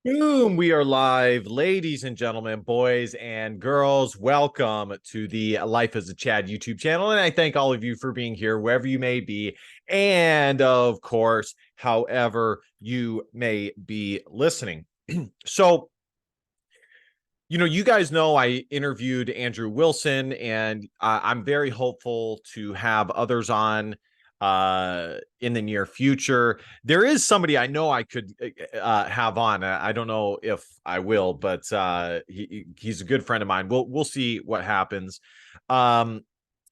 Boom, we are live. Ladies and gentlemen, boys and girls, welcome to the Life as a Chad YouTube channel. And I thank all of you for being here, wherever you may be. And of course, however you may be listening. So, you guys know I interviewed Andrew Wilson, and I'm very hopeful to have others on in the near future. There is somebody I know I could have on. I don't know if I will, but he's a good friend of mine. We'll see what happens. Have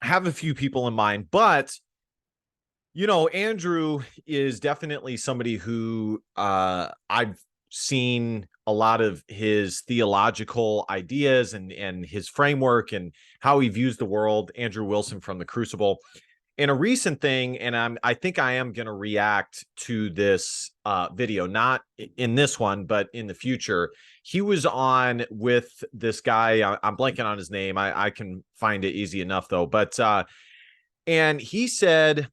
a few people in mind, but Andrew is definitely somebody who I've seen a lot of his theological ideas and his framework and how he views the world. Andrew Wilson from The Crucible. In a recent thing, and I think I am going to react to this video, not in this one, but in the future. He was on with this guy. I'm blanking on his name. I can find it easy enough though. But and he said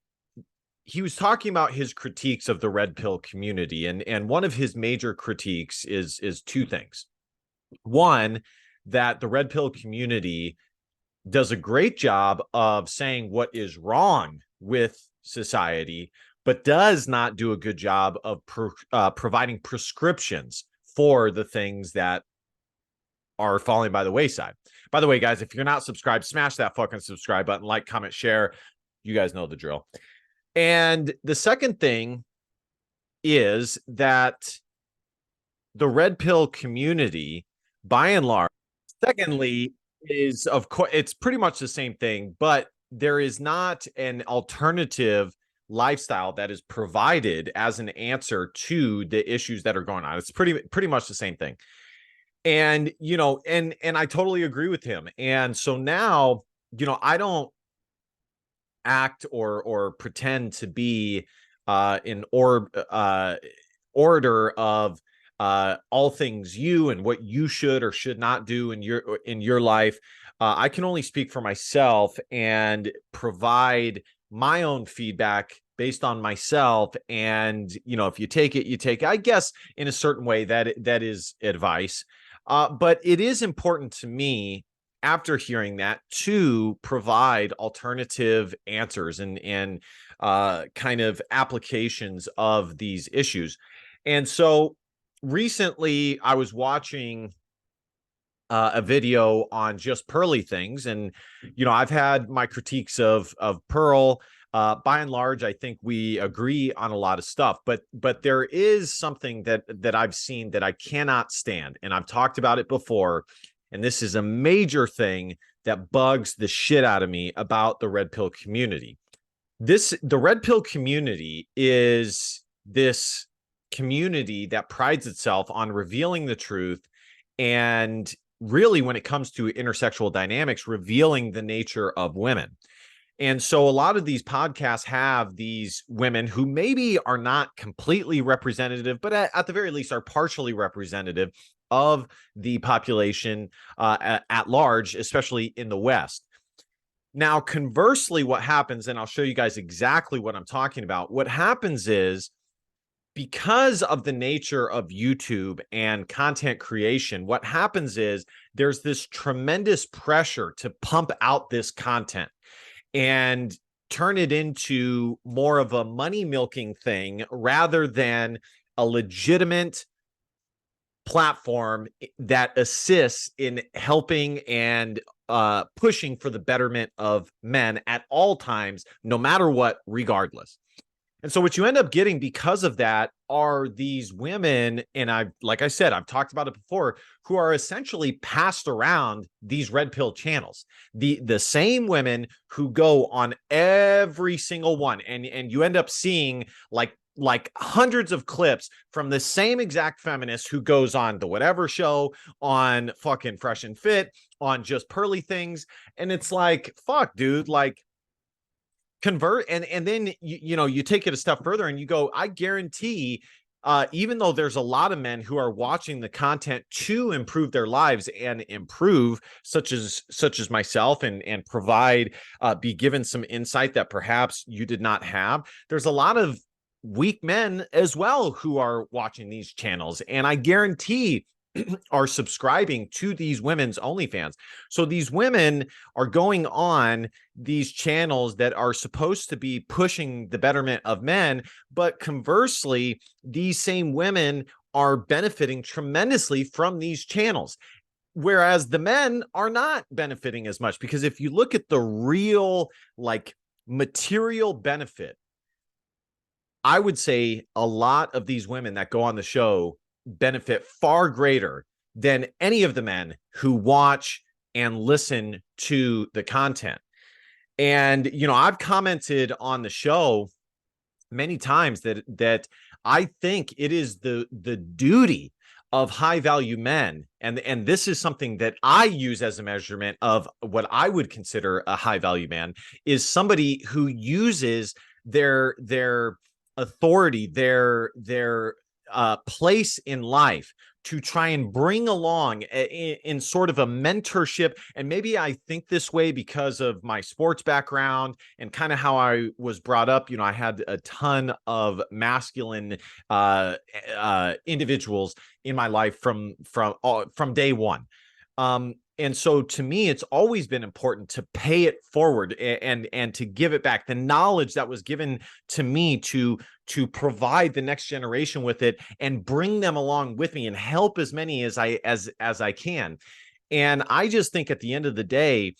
he was talking about his critiques of the red pill community, and one of his major critiques is two things. One, that the red pill community does a great job of saying what is wrong with society, but does not do a good job of providing prescriptions for the things that are falling by the wayside. By the way, guys, if you're not subscribed, smash that fucking subscribe button, like, comment, share. You guys know the drill. And the second thing is that the red pill community, by and large, secondly, is of course it's pretty much the same thing, but there is not an alternative lifestyle that is provided as an answer to the issues that are going on. It's pretty much the same thing. And and I totally agree with him. And so now, I don't act or pretend to be an orator of all things you and what you should or should not do in your life. I can only speak for myself and provide my own feedback based on myself. And if you take it, you take it. I guess in a certain way that is advice. But it is important to me, after hearing that, to provide alternative answers and kind of applications of these issues. And so recently I was watching a video on just Pearly things, and I've had my critiques of Pearl. By and large, I think we agree on a lot of stuff, but there is something that I've seen that I cannot stand, and I've talked about it before, and this is a major thing that bugs the shit out of me about the red pill community. The red pill community is this community that prides itself on revealing the truth, and really, when it comes to intersexual dynamics, revealing the nature of women. And so a lot of these podcasts have these women who maybe are not completely representative, but at the very least are partially representative of the population at large, especially in the West. Now, conversely, what happens, and I'll show you guys exactly what I'm talking about. What happens is, because of the nature of YouTube and content creation, what happens is there's this tremendous pressure to pump out this content and turn it into more of a money milking thing rather than a legitimate platform that assists in helping and pushing for the betterment of men at all times, no matter what, regardless. And so what you end up getting because of that are these women, and like I said, I've talked about it before, who are essentially passed around these red pill channels. The same women who go on every single one, and you end up seeing like hundreds of clips from the same exact feminist who goes on the whatever show, on fucking Fresh and Fit, on just Pearly things. And it's like, fuck, dude, like, convert. And then you take it a step further and you go, I guarantee, even though there's a lot of men who are watching the content to improve their lives and improve, such as myself, and provide be given some insight that perhaps you did not have, there's a lot of weak men as well who are watching these channels, and I guarantee are subscribing to these women's OnlyFans. So these women are going on these channels that are supposed to be pushing the betterment of men, but conversely, these same women are benefiting tremendously from these channels, whereas the men are not benefiting as much. Because if you look at the real, like, material benefit, I would say a lot of these women that go on the show benefit far greater than any of the men who watch and listen to the content. And, you know, I've commented on the show many times that I think it is the duty of high value men, and this is something that I use as a measurement of what I would consider a high value man, is somebody who uses their authority, their place in life to try and bring along in sort of a mentorship. And maybe I think this way because of my sports background and kind of how I was brought up. You know, I had a ton of masculine individuals in my life from day one. And so to me, it's always been important to pay it forward and to give it back. The knowledge that was given to me to provide the next generation with it and bring them along with me and help as many as I can. And I just think at the end of the day,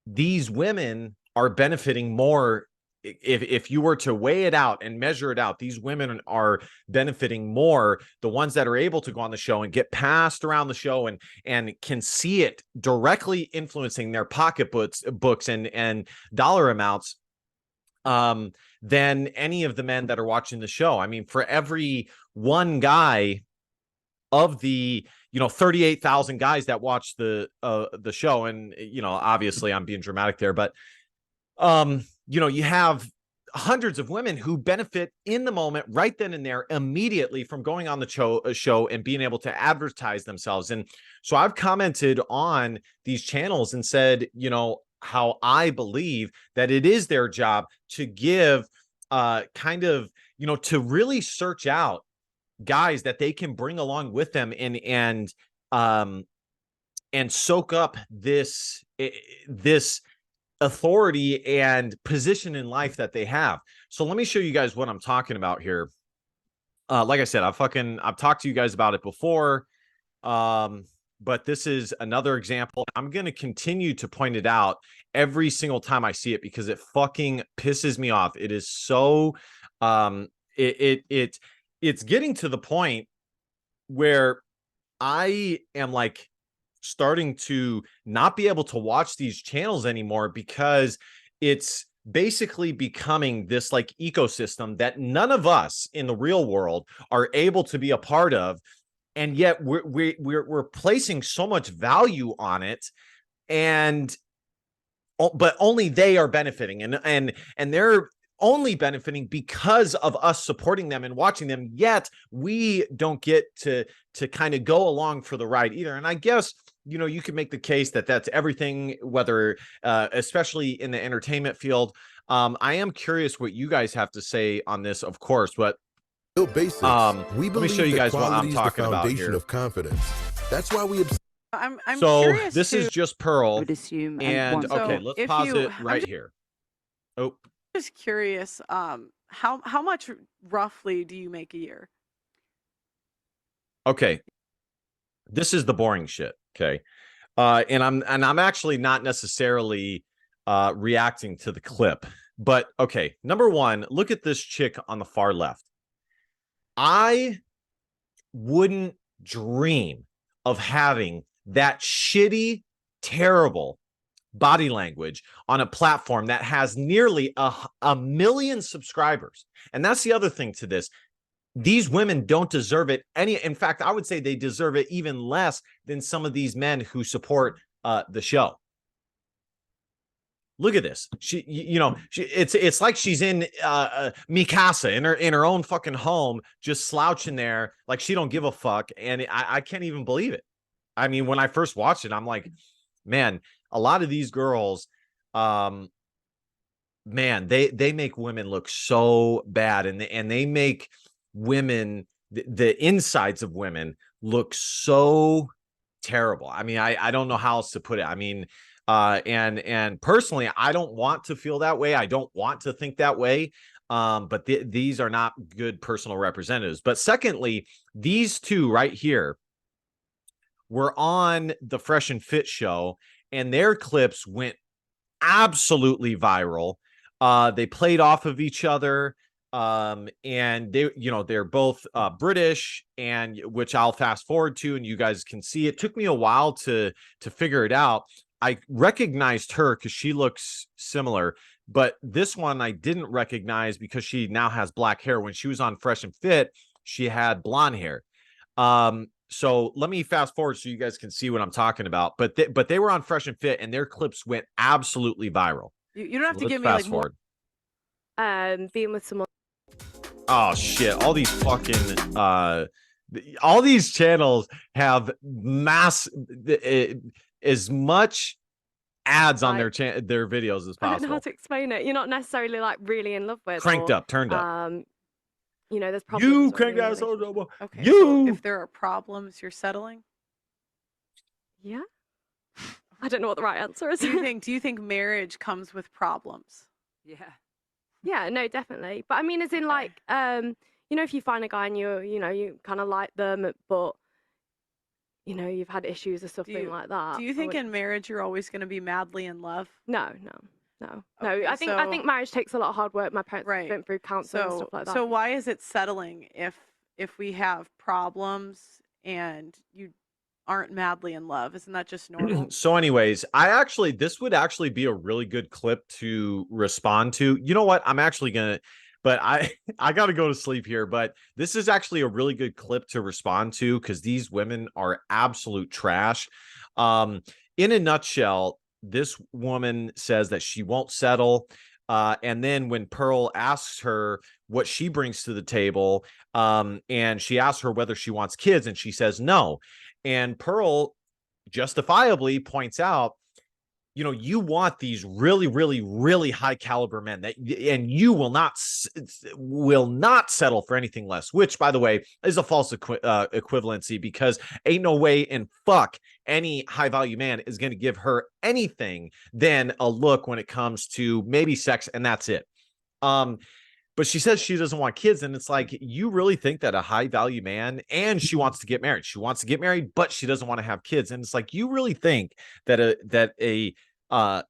these women are benefiting more. If you were to weigh it out and measure it out, these women are benefiting more. The ones that are able to go on the show and get passed around the show and can see it directly influencing their pocketbooks and dollar amounts, than any of the men that are watching the show. I mean, for every one guy of the 38,000 guys that watch the show, and obviously I'm being dramatic there, but you have hundreds of women who benefit in the moment right then and there immediately from going on the show and being able to advertise themselves. And so I've commented on these channels and said, how I believe that it is their job to give to really search out guys that they can bring along with them and soak up this authority and position in life that they have. So let me show you guys what I'm talking about here. Like I said, I've talked to you guys about it before. But this is another example. I'm going to continue to point it out every single time I see it because it fucking pisses me off. It is so it's getting to the point where I am like starting to not be able to watch these channels anymore because it's basically becoming this like ecosystem that none of us in the real world are able to be a part of. And yet we're placing so much value on it, but only they are benefiting, and they're only benefiting because of us supporting them and watching them. Yet we don't get to kind of go along for the ride either. And I guess you can make the case that that's everything, whether especially in the entertainment field. I am curious what you guys have to say on this, of course, but. Basics. We let me show you guys what I'm talking about here. Of confidence. That's why we. I'm so curious this is just Pearl. I would assume, and okay, let's pause it right here. Oh, just curious. How much roughly do you make a year? Okay, this is the boring shit. Okay, and I'm actually not necessarily reacting to the clip, but okay. Number one, look at this chick on the far left. I wouldn't dream of having that shitty, terrible body language on a platform that has nearly a million subscribers. And that's the other thing to this. These women don't deserve it in fact, I would say they deserve it even less than some of these men who support the show. Look at this. It's like she's in Mikasa in her own fucking home, just slouching there like she don't give a fuck. And I can't even believe it. I mean, when I first watched it, I'm like, man, a lot of these girls, man, they make women look so bad, and they make women, the insides of women, look so terrible. I mean, I don't know how else to put it. I mean, and personally, I don't want to feel that way. I don't want to think that way. But these are not good personal representatives. But secondly, these two right here were on the Fresh and Fit show, and their clips went absolutely viral. They played off of each other, and they're both British, and which I'll fast forward to, and you guys can see. It took me a while to figure it out. I recognized her because she looks similar, but this one I didn't recognize because she now has black hair. When she was on Fresh and Fit, she had blonde hair. So let me fast forward so you guys can see what I'm talking about. But they were on Fresh and Fit, and their clips went absolutely viral. You don't have So to let's give me fast like forward. Being with someone. Oh shit! All these fucking all these channels have as much ads on Like, their videos as I don't know how possible. to explain it. You're not necessarily like really in love with, Cranked or, up, turned up. You know, there's problems. You or cranked in the ass. relationship. Okay, You. so if there are problems, you're settling. Yeah. I don't know what the right answer is. Do you think marriage comes with problems? Yeah. Yeah, no, definitely. But I mean, as in like, you know, if you find a guy and you kind of like them, but you know, you've had issues or something like that. Do you think in marriage you're always going to be madly in love? No. Okay, I think marriage takes a lot of hard work. My parents Right. went through counseling and stuff like that. So why is it settling if we have problems and you aren't madly in love? Isn't that just normal? So anyways, this would actually be a really good clip to respond to. You know what? I'm actually gonna, but I got to go to sleep here. But this is actually a really good clip to respond to because these women are absolute trash. In a nutshell, this woman says that she won't settle. And then when Pearl asks her what she brings to the table, and she asks her whether she wants kids, and she says no. And Pearl justifiably points out, you want these really, really, really high caliber men and you will not settle for anything less, which, by the way, is a false equivalency, because ain't no way in fuck any high value man is going to give her anything than a look when it comes to maybe sex, and that's it. But she says she doesn't want kids, and it's like, you really think that a high value man, and she wants to get married. She wants to get married, but she doesn't want to have kids. And it's like, you really think that a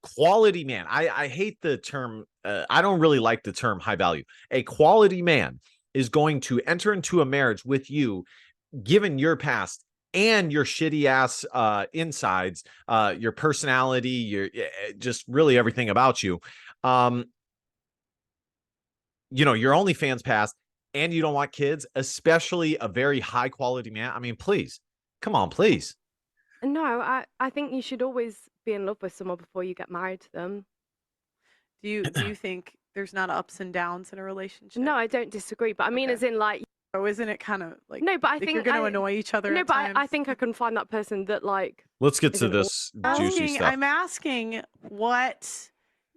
quality man, I hate the term, I don't really like the term high value. A quality man is going to enter into a marriage with you, given your past and your shitty ass insides, your personality, your just really everything about you. Your OnlyFans past, and you don't want kids, especially a very high quality man. I mean, please, come on, please. No, I think you should always be in love with someone before you get married to them. Do you think there's not ups and downs in a relationship? No, I don't disagree. But I mean, as in like, oh, isn't it kind of like, no, but I like think you're going to annoy each other? No, at but times? I think I can find that person that like. Let's get to this juicy stuff. I'm asking what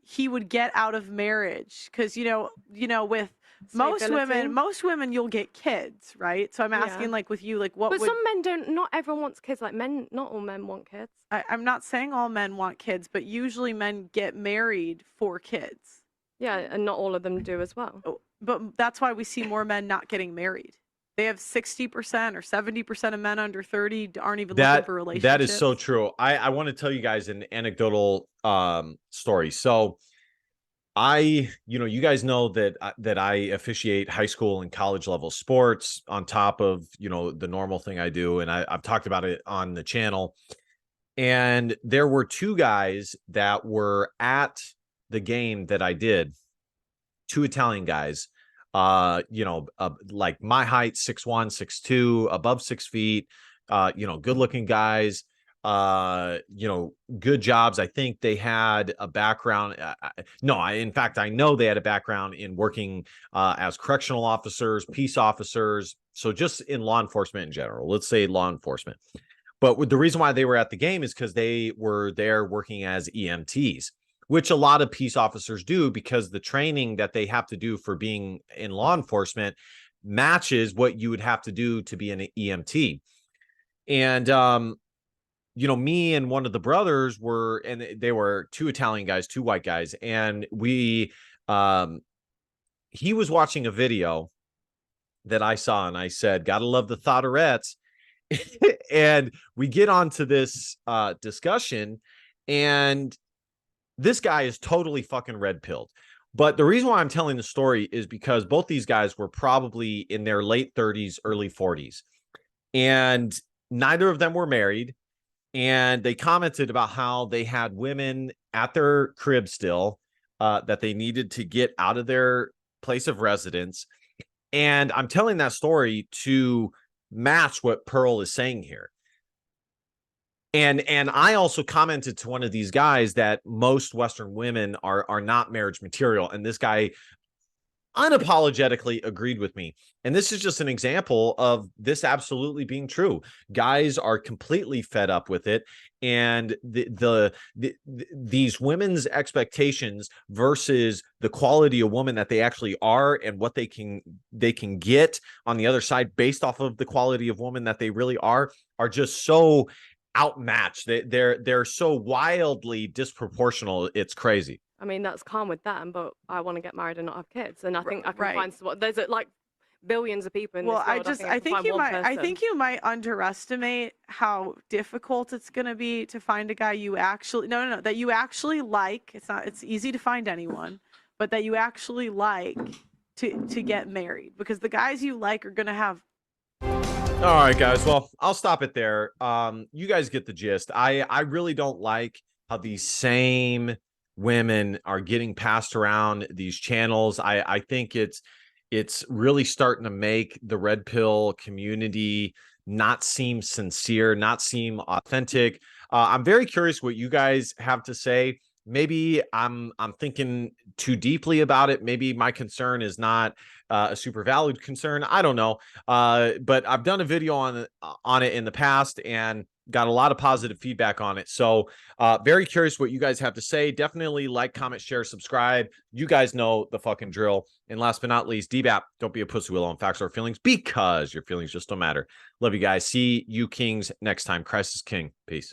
he would get out of marriage, because with most women you'll get kids, right? So I'm asking, like, with you, like, what? But some men don't. Not everyone wants kids. Like men, not all men want kids. I'm not saying all men want kids, but usually men get married for kids. Yeah, and not all of them do as well. But that's why we see more men not getting married. They have 60% or 70% of men under 30 aren't even looking for relationships. That is so true. I want to tell you guys an anecdotal story. So you guys know that I officiate high school and college level sports on top of, the normal thing I do. And I've talked about it on the channel. And there were two guys that were at the game that I did, two Italian guys, like my height, 6'1", 6'2", above 6 feet, good looking guys, good jobs. I think they had a background. In fact, I know they had a background in working as correctional officers, peace officers. So just in law enforcement in general, let's say law enforcement. But the reason why they were at the game is because they were there working as EMTs, which a lot of peace officers do because the training that they have to do for being in law enforcement matches what you would have to do to be an EMT. And, you know, me and one of the brothers were, and they were two Italian guys, two white guys. And he was watching a video that I saw, and I said, gotta love the Thoderettes. And we get onto this discussion, and this guy is totally fucking red pilled. But the reason why I'm telling the story is because both these guys were probably in their late 30s, early 40s, and neither of them were married. And they commented about how they had women at their crib still that they needed to get out of their place of residence. And I'm telling that story to match what Pearl is saying here. And I also commented to one of these guys that most Western women are not marriage material. And this guy unapologetically agreed with me. And this is just an example of this absolutely being true. Guys are completely fed up with it. And these women's expectations versus the quality of woman that they actually are and what they can get on the other side based off of the quality of woman that they really are just so outmatched. They're so wildly disproportional. It's crazy. I mean, that's calm with them, but I want to get married and not have kids. And I think I can Right. find what there's like billions of people in Well, this world. I think you might underestimate how difficult it's going to be to find a guy you actually that you actually like. It's easy to find anyone, but that you actually like to get married, because the guys you like are going to have. All right, guys. Well, I'll stop it there. You guys get the gist. I really don't like how these same women are getting passed around these channels. I think it's really starting to make the red pill community not seem sincere, not seem authentic. I'm very curious what you guys have to say. Maybe I'm thinking too deeply about it. Maybe my concern is not a super valid concern. I don't know. But I've done a video on it in the past and got a lot of positive feedback on it. So very curious what you guys have to say. Definitely like, comment, share, subscribe. You guys know the fucking drill. And last but not least, DBAP, don't be a pussy willow on facts or feelings, because your feelings just don't matter. Love you guys. See you kings next time. Christ is king. Peace.